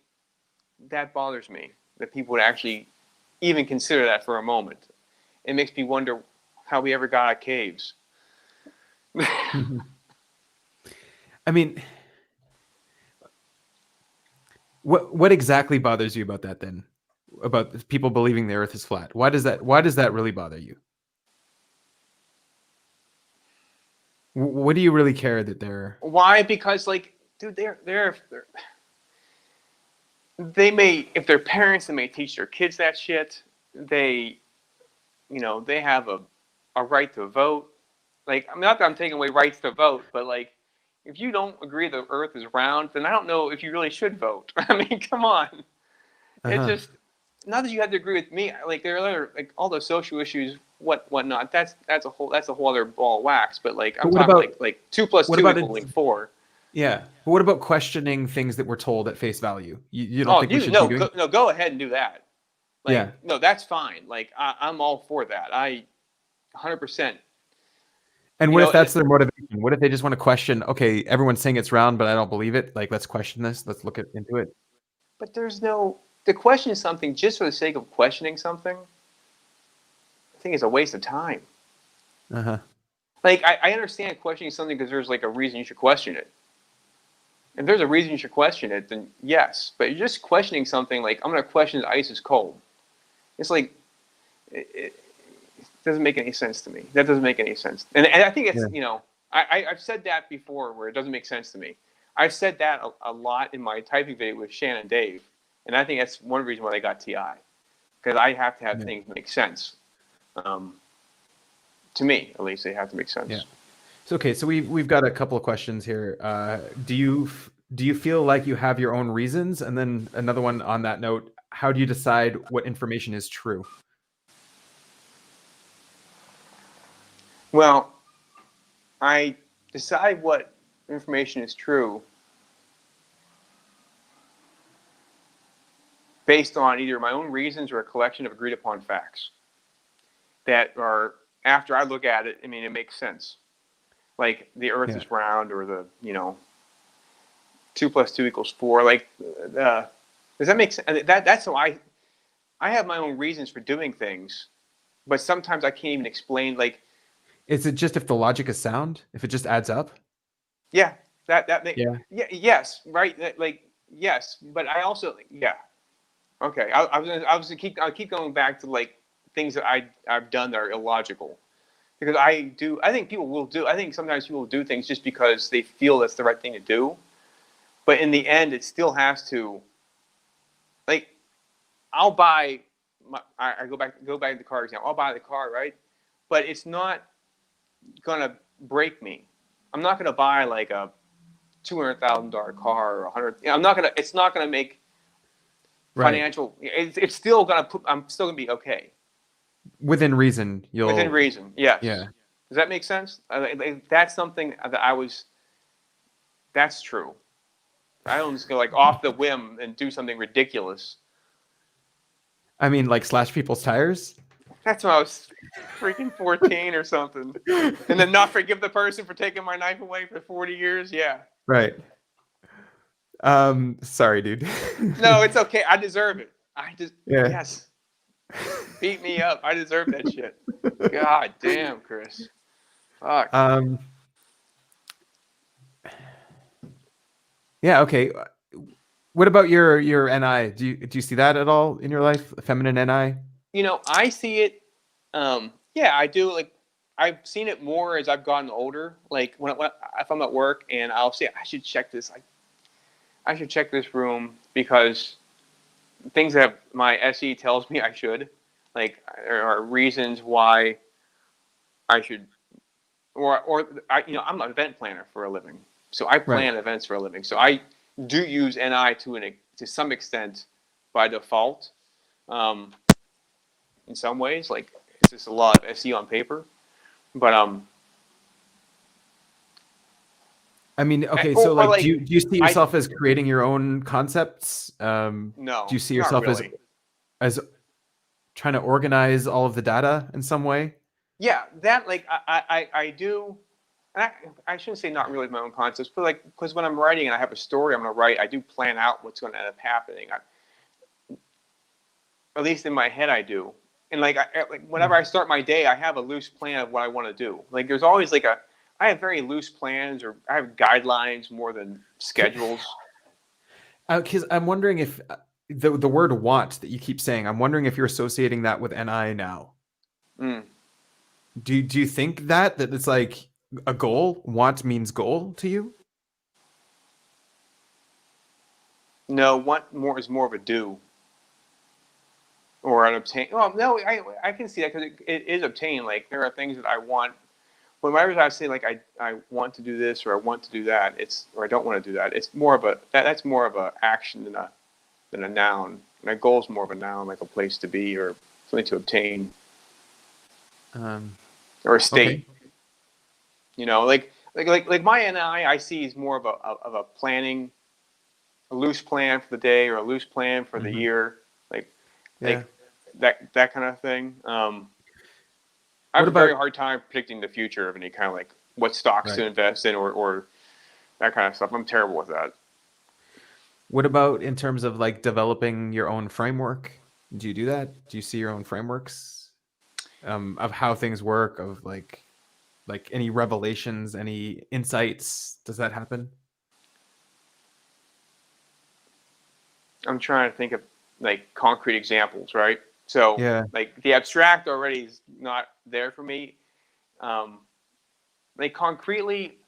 that bothers me that people would actually even consider that for a moment. It makes me wonder how we ever got out of caves. Mhm. I mean, what exactly bothers you about that then? About people believing the Earth is flat? Why does that really bother you? What do you really care that they're? Why? Because like, dude, they may if they're parents, they may teach their kids that shit. They they have a right to vote. Like, I'm not that I'm taking away rights to vote, but like, if you don't agree the Earth is round, then I don't know if you really should vote. I mean, come on. It Uh-huh. just not that you have to agree with me. Like there are other like all those social issues, whatnot. That's a whole other ball of wax. But like But I'm what talking about like two plus what two about it? equaling four. Yeah. But what about questioning things that we're told at face value? You don't Oh, think we should be doing? go ahead and do that. Like Yeah. no, that's fine. Like I'm all for that. 100%. And You what if know, that's their motivation? What if they just want to question? Okay, everyone's saying it's round, but I don't believe it. Like, let's question this. Let's look into it. but there's no to question something just for the sake of questioning something. I think it's a waste of time. Uh huh. Like I understand questioning something because there's like a reason you should question it. If there's a reason you should question it, then yes. But you're just questioning something like I'm going to question if ice is cold. It's like it doesn't make any sense to me. That doesn't make any sense. And I think it's Yeah. I've said that before where it doesn't make sense to me. I've said that a lot in my typing video with Shannon and Dave, and I think that's one reason why they got TI because I have to have Yeah. things make sense. Um, to me, at least, they have to make Yeah. sense. So okay. So we've got a couple of questions here. Do you feel like you have your own reasons? And then another one on that note: how do you decide what information is true? Well, I decide what information is true based on either my own reasons or a collection of agreed upon facts that are, after I look at it, I mean, it makes sense. Like the Earth Yeah. is round, or the 2 + 2 = 4. Like, does that make sense? That's how I have my own reasons for doing things, but sometimes I can't even explain. Like, Is it just if the logic is sound? If it just adds up? yeah, that make, Yeah. yeah, yes, right, like, yes, but I also, yeah, okay. I'll keep going back to like things that I've done that are illogical, because I think people will do. I think sometimes people will do things just because they feel that's the right thing to do, but in the end, it still has to, like, I'll buy. I go back to the car example. I'll buy the car, right? But it's not gonna break me. I'm not gonna buy like a $200,000 car or 100. I'm not gonna. It's not gonna make Right. financial. It's still gonna put. I'm still gonna be okay Within reason, within you'll. reason. Yes. Yeah. Does that make sense? That's something that I was. That's true. I don't just go like off the whim and do something ridiculous. I mean, like slash people's tires. That's when I was freaking 14 or something, and then not forgive the person for taking my knife away for 40 years. Yeah. Right. Sorry, dude. No, it's okay. I deserve it. I just, Yeah. yes, beat me up. I deserve that shit. God damn, Chris. Fuck. Um, yeah, okay. What about your NI? Do you see that at all in your life? Feminine NI? I see it. Yeah, I do. Like, I've seen it more as I've gotten older. Like, if I'm at work and I'll say I should check this. I should check this room because things that my SE tells me I should. Like, there are reasons why I should, I'm an event planner for a living, so I Right. plan events for a living. So I do use NI to some extent by default. Um, in some ways, like, it's just a lot of SE on paper, but I mean, okay, or, so or like, like do you see I yourself as creating your own concepts? Do no, you see not yourself really. as trying to organize all of the data in some way? Yeah, that, like, I do. And I shouldn't say not really my own concepts, but like, because when I'm writing and I have a story I'm going to write, I do plan out what's going to end up happening. At least in my head, I do. And like, like whenever I start my day, I have a loose plan of what I want to do. Like, there's always like I have very loose plans, or I have guidelines more than schedules. Because I'm wondering if the word want that you keep saying, I'm wondering if you're associating that with NI now. Mm. Do you think that it's like a goal? Want means goal to you? No, want more is more of a do or an obtain. Well, no, I can see that because it is obtain. Like, there are things that I want. Whenever I say like I want to do this or I want to do that, or I don't want to do that. It's more of that's more of a action than a noun. And a goal is more of a noun, like a place to be or something to obtain or a state. Okay. Like my NI I see is more of a planning, a loose plan for the day or a loose plan for the Mhm. year, like Yeah. that kind of thing. I What have a very about hard time predicting the future of any kind of, like, what stocks right? to invest in or that kind of stuff. I'm terrible with that. What about in terms of like developing your own framework? Do you do that? Do you see your own frameworks of how things work? Of like any revelations, any insights? Does that happen? I'm trying to think of like concrete examples, right? So Yeah. like the abstract already is not there for me. Um, like, concretely,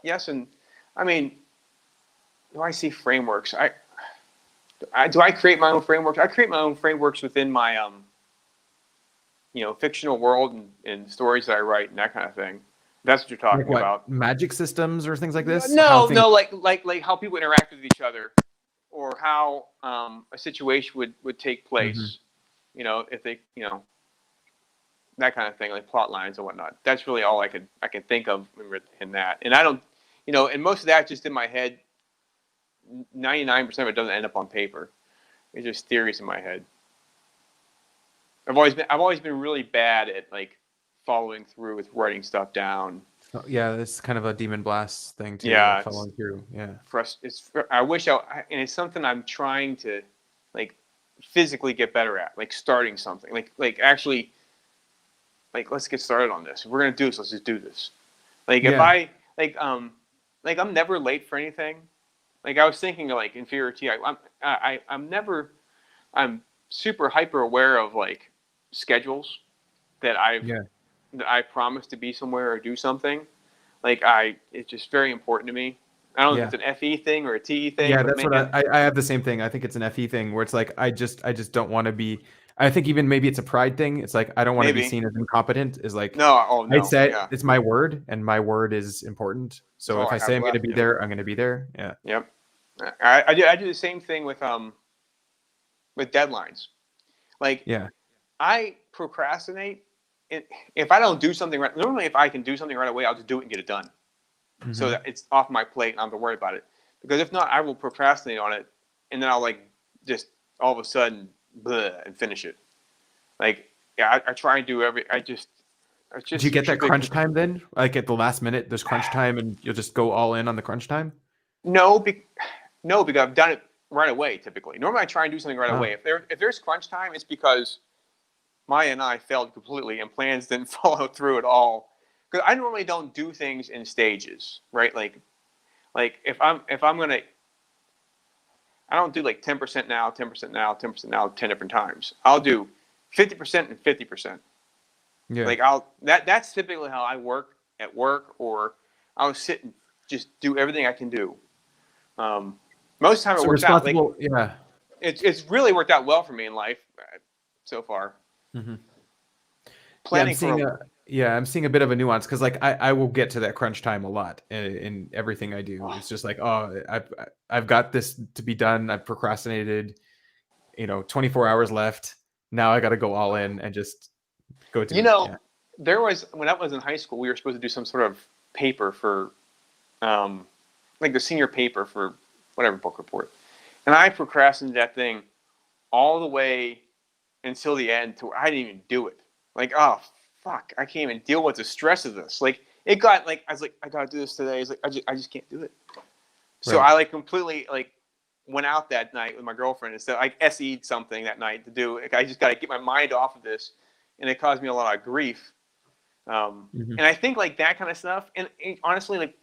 yes, and I mean, do I see frameworks? Do I create my own frameworks? I create my own frameworks within my fictional world and stories that I write and that kind of thing. That's what you're Like talking what? about. Magic systems or things like this? How No, things no, like how people interact with each other, or how a situation would take Mhm. place. If they, that kind of thing, like plot lines and whatnot. That's really all I can think of in that. And I don't, and most of that just in my head. 99% of it doesn't end up on paper. It's just theories in my head. I've always been really bad at like following through with writing stuff down. Oh, yeah, it's kind of a demon blast thing too, like Yeah, it's following through. Yeah. I wish and it's something I'm trying to like physically get better at, like starting something, like actually, like let's get started on this. If we're gonna do this, let's just do this. Like if Yeah. I like I'm never late for anything. Like I was thinking of like inferiority. I'm super hyper aware of like schedules that Yeah. I promise to be somewhere or do something. Like it's just very important to me. I don't know if Yeah. it's an FE thing or a TE thing, Yeah, but that's what man, I have the same thing. I think it's an FE thing where it's like I just don't want to be. I think even maybe it's a pride thing. It's like I don't want to be maybe seen as incompetent. Is like no. Oh I no, said yeah, it's my word and my word is important. that's So all if I I say have I'm going to left. be Yep, there, I'm going to be there. Yeah. yep. I do the same thing with deadlines. Like Yeah. I procrastinate. If I don't do something right, normally if I can do something right away, I'll just do it and get it done, so Hmm. that it's off my plate and I don't have to worry about it. Because if not, I will procrastinate on it, and then I'll like just all of a sudden bleh, and finish it. Like yeah, I try and do I Do you just get that strictly crunch time then? Like at the last minute, there's crunch time, and you'll just go all in on the crunch time. no, no, because I've done it right away. Typically, normally I try and do something right Oh, away. If there's crunch time, it's because Maya and I failed completely and plans didn't follow through at all. Because I normally don't do things in stages, right? Like if I'm gonna, I don't do like 10% now, 10% now, 10% now, 10 different times. I'll do 50% and 50%. yeah. Like that's typically how I work at work, or I'll sit and just do everything I can do. Um, Most of the time it So works out. Like responsible. Yeah. it's really worked out well for me in life so far. Hmm. Yeah, Planning for a I'm seeing a bit of a nuance because like I will get to that crunch time a lot in everything I do. oh, It's just like, oh, I've got this to be done. I've procrastinated, 24 hours left. Now I got to go all in and just go do you it. know, Yeah. there was when I was in high school, we were supposed to do some sort of paper for, um, like the senior paper for whatever book report, and I procrastinated that thing all the way until the end to where I didn't even do it. Like, oh fuck, I can't even deal with the stress of this. Like, it got like I was like, I gotta do this today. It's like I just can't do it. So Right. I like completely like went out that night with my girlfriend and said I SE'd something that night to do. Like, I just got to get my mind off of this, and it caused me a lot of grief. Hmm. And I think like that kind of stuff. And honestly, like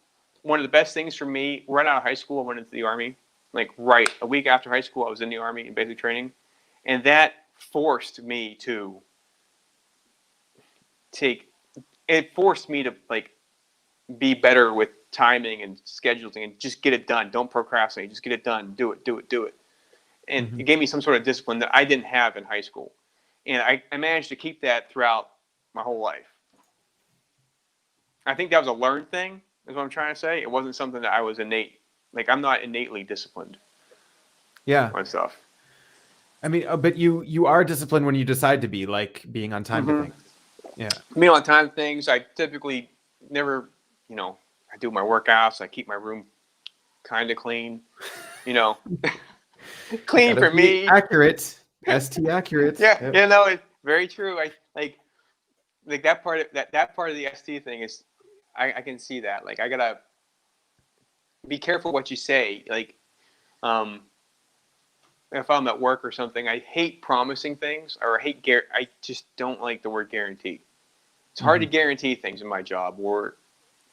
one of the best things for me, right out of high school, I went into the army. Like right a week after high school, I was in the army and basic training, and that forced me to take. It forced me to like be better with timing and scheduling and just get it done. Don't procrastinate. Just get it done. Do it. Do it. Do it. And Hmm. it gave me some sort of discipline that I didn't have in high school, and I managed to keep that throughout my whole life. I think that was a learned thing, is what I'm trying to say. It wasn't something that I was innate. Like I'm not innately disciplined Yeah. on stuff. I mean, but you are disciplined when you decide to be, like being on time to Mm-hmm. things. Yeah. Me on time things. I typically never, I do my workouts. I keep my room kind of clean. You know, clean Gotta for be me. accurate. ST accurate. Yeah, Yep. it's very true. I like that part of that part of the ST thing is, I can see that. Like I gotta be careful what you say. Like, um, if I'm at work or something, I hate promising things, or I just don't like the word guarantee. It's hard to Hmm. guarantee things in my job, or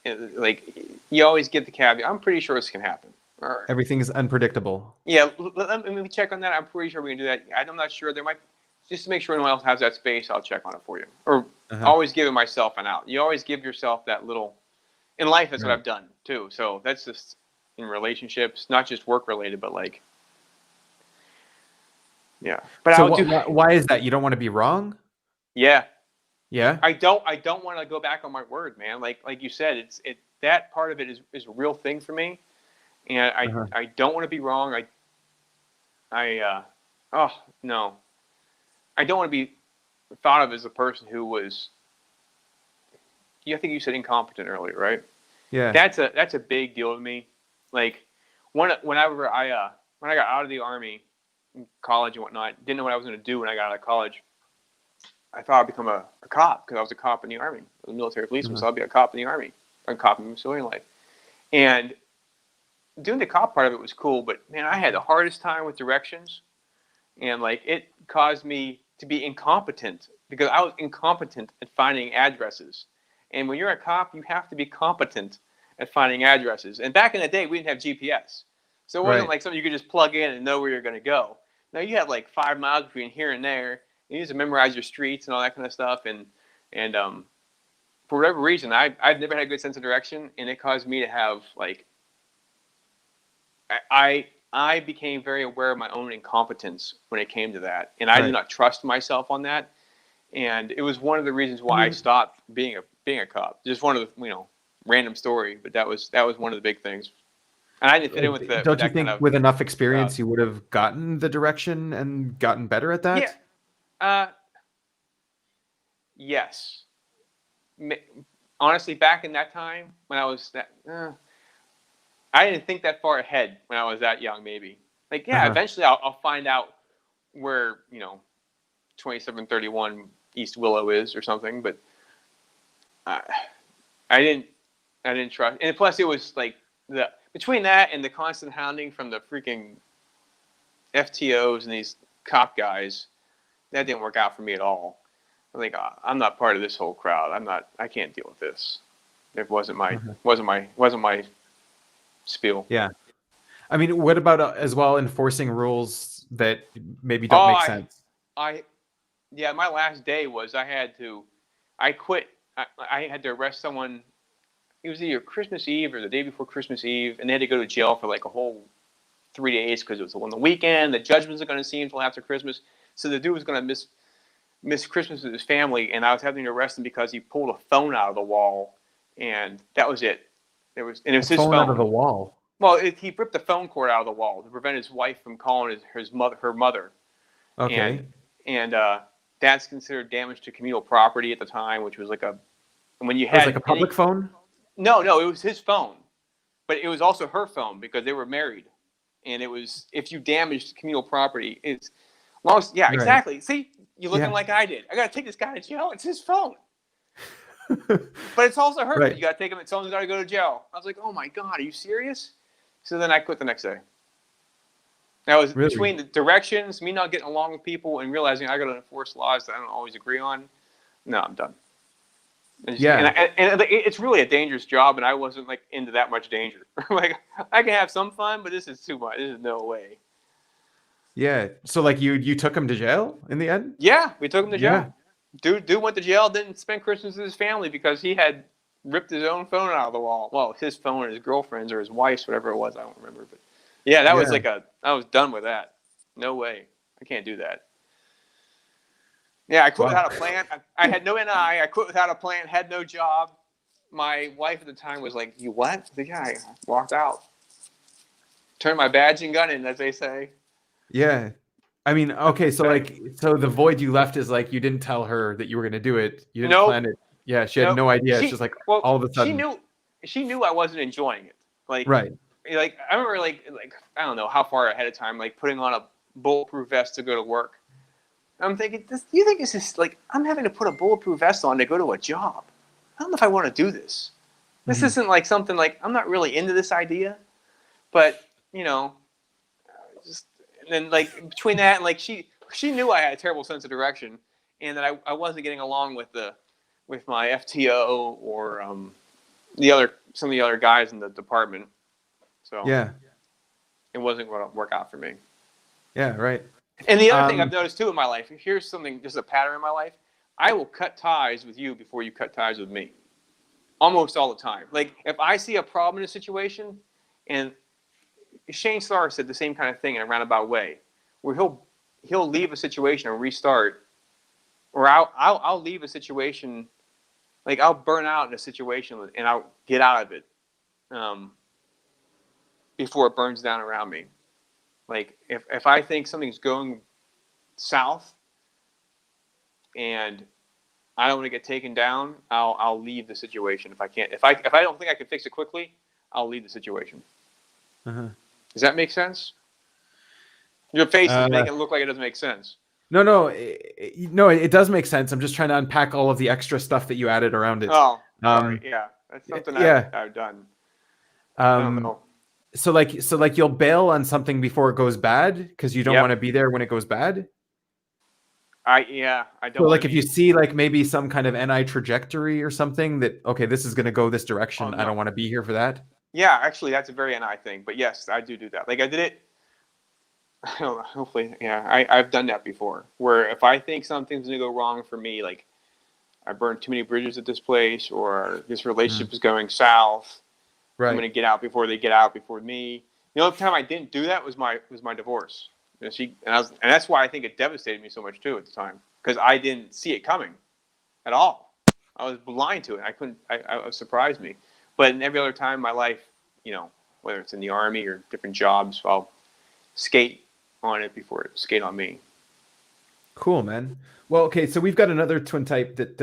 like you always get the caveat. I'm pretty sure this can happen. Or Everything is unpredictable. yeah, let me check on that. I'm pretty sure we can do that. I'm not sure. There might just to make sure anyone else has that space. I'll check on it for you. Or Uh-huh. always giving myself an out. You always give yourself that little. In life, that's what Right. I've done too. So that's just in relationships, not just work related, but like yeah. But So I'll what? do. Why is that? You don't want to be wrong? Yeah, Yeah. I don't want to go back on my word, man. Like you said, that part of it is a real thing for me, and Uh-huh. I don't want to be wrong. Oh no, I don't want to be thought of as a person who was. I think you said incompetent earlier, right? Yeah. That's a big deal to me. Like whenever when I got out of the army, in college and whatnot. Didn't know what I was going to do when I got out of college. I thought I'd become a cop because I was a cop in the Army. I was a military policeman, so I'd be a cop in the Army, or a cop in civilian life. And doing the cop part of it was cool, but man, I had the hardest time with directions, and like it caused me to be incompetent because I was incompetent at finding addresses. And when you're a cop, you have to be competent at finding addresses. And back in the day, we didn't have GPS, so it wasn't like something you could just plug in and know where you're going to go. Now you had like 5 miles between here and there. You need to memorize your streets and all that kind of stuff. And for whatever reason, I've never had a good sense of direction, and it caused me to have like I became very aware of my own incompetence when it came to that, and I did not trust myself on that. And it was one of the reasons why I stopped being a cop. Just one of the random story, but that was one of the big things. And I didn't fit in with the. Don't you think with enough experience you would have gotten the direction and gotten better at that? Yeah. Yes. Honestly, back in that time when I was that, I didn't think that far ahead when I was that young. Maybe like eventually I'll find out where 2731 East Willow is or something, but I didn't trust. And plus, it was like between that and the constant hounding from the freaking FTOs and these cop guys, that didn't work out for me at all. I think I'm not part of this whole crowd. I can't deal with this. It wasn't my spiel. Yeah. I mean, what about as well enforcing rules that maybe don't make sense? My last day was I quit. I had to arrest someone. It was either Christmas Eve or the day before Christmas Eve, and they had to go to jail for like a whole 3 days because it was on the weekend. The judge wasn't going to see him until after Christmas, so the dude was going to miss Christmas with his family, and I was having to arrest him because he pulled a phone out of the wall, and that was it. It was his phone out of the wall. Well, he ripped the phone cord out of the wall to prevent his wife from calling her mother. Okay. And that's considered damage to communal property at the time, which was like when you had it was like a public phone. No, it was his phone, but it was also her phone because they were married, and it was if you damaged communal property, it's exactly. See, you're looking like I did. I got to take this guy to jail. It's his phone. But it's also her. You got to take him. Someone's got to go to jail. I was like, oh my God, are you serious? So then I quit the next day. That was between the directions, me not getting along with people, and realizing I got to enforce laws that I don't always agree on. No, I'm done. And it's really a dangerous job, and I wasn't like into that much danger. Like I can have some fun, but this is too much. This is no way. Yeah. So like you took him to jail in the end? Yeah, we took him to jail. Dude went to jail, didn't spend Christmas with his family because he had ripped his own phone out of the wall. Well, his phone or his girlfriend's or his wife's, whatever it was, I don't remember. But yeah, that was like I was done with that. No way. I can't do that. Yeah, I quit without a plan. I had no NI. I quit without a plan, had no job. My wife at the time was like, you what? I said, yeah, I walked out. Turned my badge and gun in, as they say. Yeah. I mean, okay, so the void you left is like you didn't tell her that you were going to do it. You didn't plan it. Yeah, she had no idea. It's just like all of a sudden. She knew I wasn't enjoying it. Like right. Like I remember like I don't know how far ahead of time, like putting on a bulletproof vest to go to work. I'm thinking, you think this is like I'm having to put a bulletproof vest on to go to a job? I don't know if I want to do this. This isn't like something like I'm not really into this idea, but just. And then, like between that and like she knew I had a terrible sense of direction, and that I wasn't getting along with my FTO or some of the other guys in the department. So it wasn't going to work out for me. Yeah, right. And the other thing I've noticed too in my life, here's something, just a pattern in my life. I will cut ties with you before you cut ties with me, almost all the time. Like if I see a problem in a situation, and Shane Starr said the same kind of thing in a roundabout way, where he'll leave a situation and restart, or I'll leave a situation, like I'll burn out in a situation and I'll get out of it before it burns down around me. Like if I think something's going south and I don't want to get taken down, I'll leave the situation if I can't. If I don't think I can fix it quickly, I'll leave the situation. Uh-huh. Does that make sense? Your face is Uh, making it look like it doesn't make sense. no, no, it does make sense. I'm just trying to unpack all of the extra stuff that you added around it. Oh, sorry. Um, Yeah, that's something yeah. I've done. I don't Um, know. so like you'll bail on something before it goes bad because you don't want Yep. to be there when it goes bad. I So don't want like to if you be. see like maybe some kind of NI trajectory or something that okay, this is going to go this Oh direction. I no. don't want to be here for that. Yeah, actually, that's a very NI thing. But yes, I do that. Like I did it. I don't know. Hopefully, yeah. I've done that before. Where if I think something's gonna go wrong for me, like I burned too many bridges at this place, or this Mm, relationship is going south, I'm right. gonna get out before they get out before me. The only time I didn't do that was my divorce. And that's why I think it devastated me so much too at the time because I didn't see it coming at all. I was blind to it. I couldn't. It surprised me. But in every other time in my life, whether it's in the army or different jobs, I'll skate on it before it skate on me. Cool, man. Well, okay, so we've got another twin type that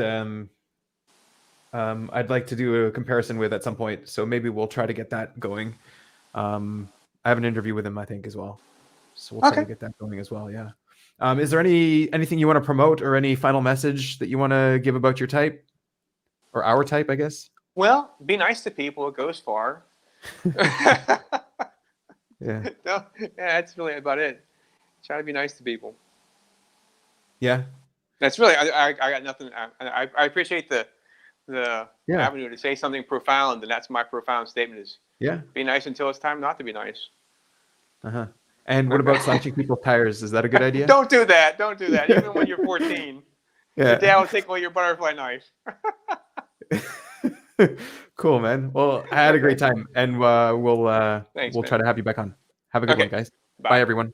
I'd like to do a comparison with at some point. So maybe we'll try to get that going. I have an interview with him, I think, as well. So we'll try to Okay. get that going as well. Yeah. Is there anything you want to promote or any final message that you want to give about your type or our type, I guess? Well, be nice to people. It goes far. Yeah. No, yeah, that's really about it. Try to be nice to people. Yeah. That's really I got nothing. I appreciate the Yeah. avenue to say something profound, and that's my profound statement: is Yeah. be nice until it's time not to be nice. Uh-huh. And what about slashing people's tires? Is that a good idea? Don't do that. Don't do that. Even when you're 14, your Yeah. dad will take away your butterfly knife. Cool, man. Well, I had a Okay. great time, and Thanks, we'll try man. to have you back on. Have a good one, Okay. guys. Bye, Bye. everyone.